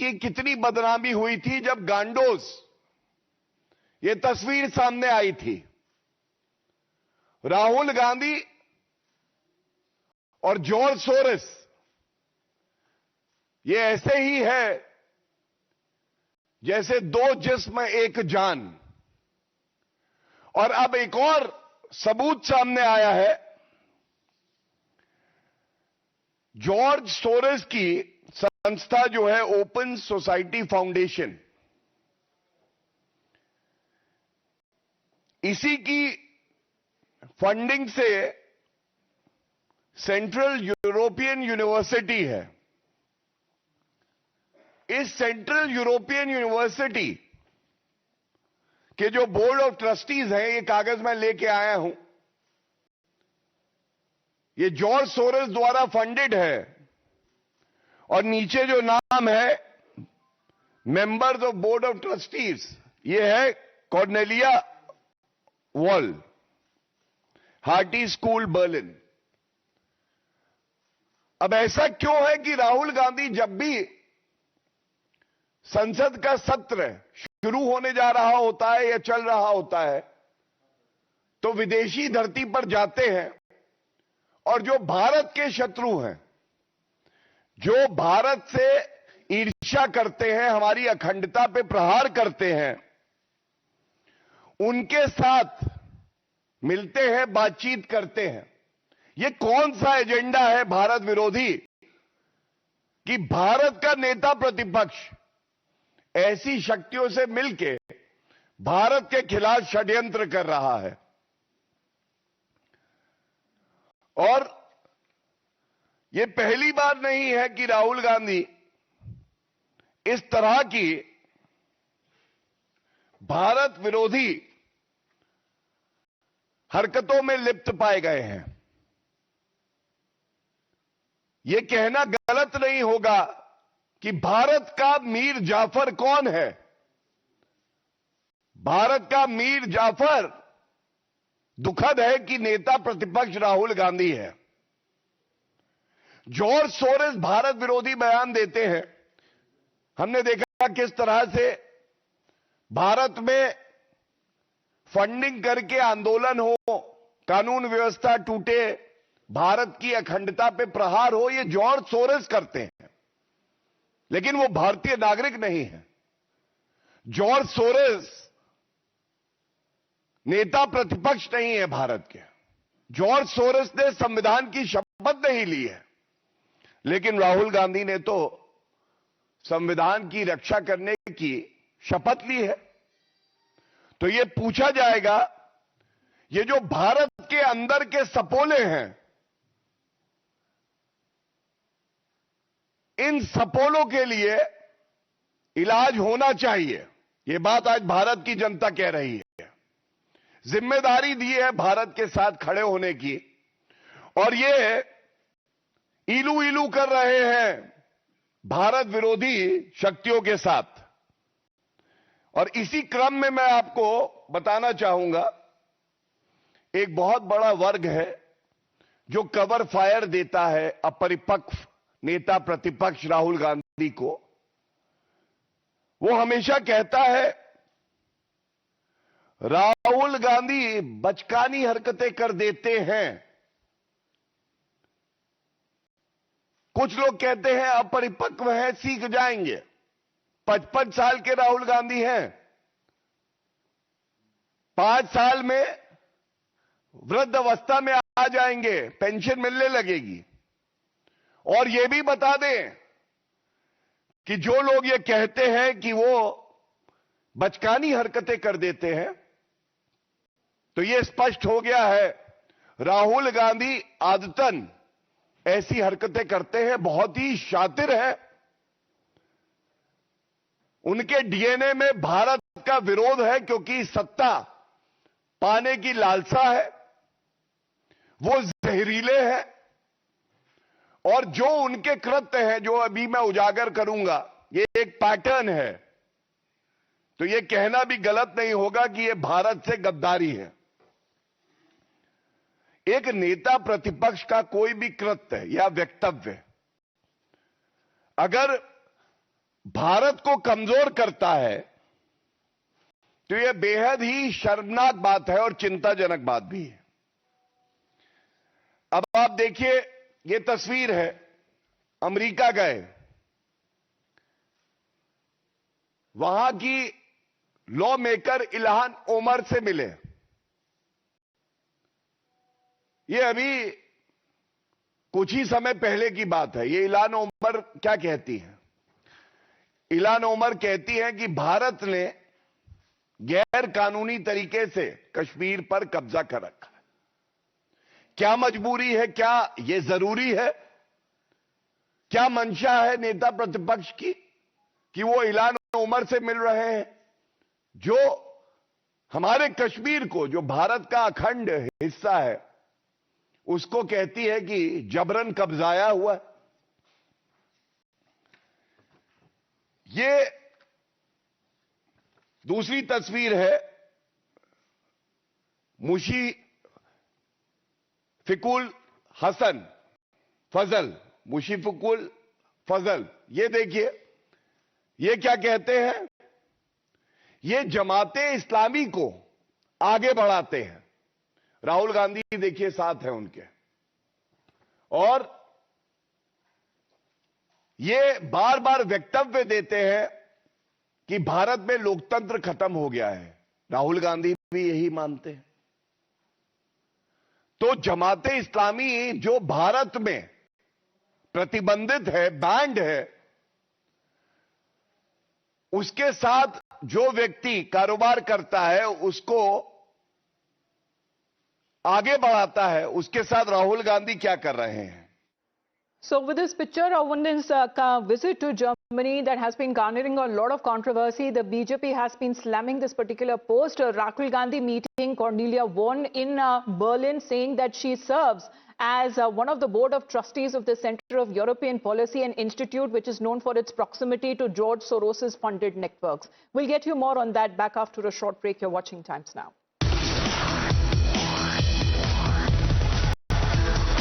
की कितनी बदनामी हुई थी जब गांडोस ये तस्वीर सामने आई थी। राहुल गांधी और जॉर्ज सोरोस ये ऐसे ही है जैसे दो जिस्म एक जान। और अब एक और सबूत सामने आया है। जॉर्ज सोरोस की संस्था जो है ओपन सोसाइटी फाउंडेशन, इसी की फंडिंग से सेंट्रल यूरोपियन यूनिवर्सिटी है। इस सेंट्रल यूरोपियन यूनिवर्सिटी के जो बोर्ड ऑफ ट्रस्टीज हैं, ये कागज मैं लेके आया हूं, ये जॉर्ज सोरोस द्वारा फंडेड है। और नीचे जो नाम है members of board of trustees, ये है Cornelia wall, hearty school Berlin. अब ऐसा क्यों है कि राहुल गांधी जब भी संसद का सत्र शुरू होने जा रहा होता है या चल रहा होता है तो विदेशी धरती पर जाते हैं और जो भारत के शत्रु हैं, जो भारत से ईर्ष्या करते हैं, हमारी अखंडता पे प्रहार करते हैं, उनके साथ मिलते हैं, बातचीत करते हैं। ये कौन सा एजेंडा है भारत विरोधी कि भारत का नेता प्रतिपक्ष ऐसी शक्तियों से मिलके भारत के खिलाफ षड्यंत्र कर रहा है। और ये पहली बार नहीं है कि राहुल गांधी इस तरह की भारत विरोधी हरकतों में लिप्त पाए गए हैं। यह कहना गलत नहीं होगा कि भारत का मीर जाफर कौन है। भारत का मीर जाफर दुखद है कि नेता प्रतिपक्ष राहुल गांधी है। जॉर्ज सोरोस भारत विरोधी बयान देते हैं। हमने देखा किस तरह से भारत में फंडिंग करके आंदोलन हो, कानून व्यवस्था टूटे, भारत की अखंडता पे प्रहार हो, ये जॉर्ज सोरोस करते हैं। लेकिन वो भारतीय नागरिक नहीं है। जॉर्ज सोरोस नेता प्रतिपक्ष नहीं है भारत के। जॉर्ज सोरोस ने संविधान की शपथ नहीं ली है, लेकिन राहुल गांधी ने तो संविधान की रक्षा करने की शपथ ली है। तो ये पूछा जाएगा, ये जो भारत के अंदर के सपोले हैं, इन सपोलों के लिए इलाज होना चाहिए। ये बात आज भारत की जनता कह रही है। जिम्मेदारी दी है भारत के साथ खड़े होने की, और ये इलू इलू कर रहे हैं भारत विरोधी शक्तियों के साथ। और इसी क्रम में मैं आपको बताना चाहूंगा, एक बहुत बड़ा वर्ग है जो कवर फायर देता है अपरिपक्व नेता प्रतिपक्ष राहुल गांधी को। वो हमेशा कहता है राहुल गांधी बचकानी हरकतें कर देते हैं। कुछ लोग कहते हैं अपरिपक्व हैं, सीख जाएंगे। 55 साल के राहुल गांधी हैं। 5 साल में वृद्ध अवस्था में आ जाएंगे, पेंशन मिलने लगेगी। और यह भी बता दें कि जो लोग ये कहते हैं कि वो बचकानी हरकतें कर देते हैं, तो ये स्पष्ट हो गया है राहुल गांधी आदतन ऐसी हरकतें करते हैं, बहुत ही शातिर है। उनके डीएनए में भारत का विरोध है, क्योंकि सत्ता पाने की लालसा है, वो जहरीले हैं। और जो उनके कृत्य हैं, जो अभी मैं उजागर करूंगा, ये एक पैटर्न है। तो ये कहना भी गलत नहीं होगा कि ये भारत से गद्दारी है। एक नेता प्रतिपक्ष का कोई भी कृत्य या वक्तव्य अगर भारत को कमजोर करता है, तो यह बेहद ही शर्मनाक बात है और चिंताजनक बात भी है। अब आप देखिए, यह तस्वीर है, अमेरिका गए, वहां की लॉ मेकर इल्हान ओमर से मिले। यह अभी कुछ ही समय पहले की बात है। ये इल्हान ओमर क्या कहती है? इल्हान ओमर कहती है कि भारत ने गैर कानूनी तरीके से कश्मीर पर कब्जा कर रखा है। क्या मजबूरी है? क्या यह जरूरी है? क्या मंशा है नेता प्रतिपक्ष की कि वो इल्हान ओमर से मिल रहे हैं, जो हमारे कश्मीर को, जो भारत का अखंड हिस्सा है, उसको कहती है कि जबरन कब्जाया हुआ है। ये दूसरी तस्वीर है मुशीफिकुल हसन फजल, मुशीफिकुल फजल। ये देखिए, ये क्या कहते हैं? ये जमाते इस्लामी को आगे बढ़ाते हैं। राहुल गांधी देखिए साथ है उनके, और ये बार बार वक्तव्य देते हैं कि भारत में लोकतंत्र खत्म हो गया है। राहुल गांधी भी यही मानते हैं। तो जमाते इस्लामी जो भारत में प्रतिबंधित है, बैंड है, उसके साथ जो व्यक्ति कारोबार करता है, उसको आगे बढ़ाता है, उसके साथ राहुल गांधी क्या कर रहे हैं? So with this picture of Wunden's visit to Germany that has been garnering a lot of controversy, the BJP has been slamming this particular post. Rahul Gandhi meeting Cornelia Won in Berlin, saying that she serves as one of the board of trustees of the Center of European Policy, an institute which is known for its proximity to George Soros's funded networks. We'll get you more on that back after a short break. You're watching Times Now.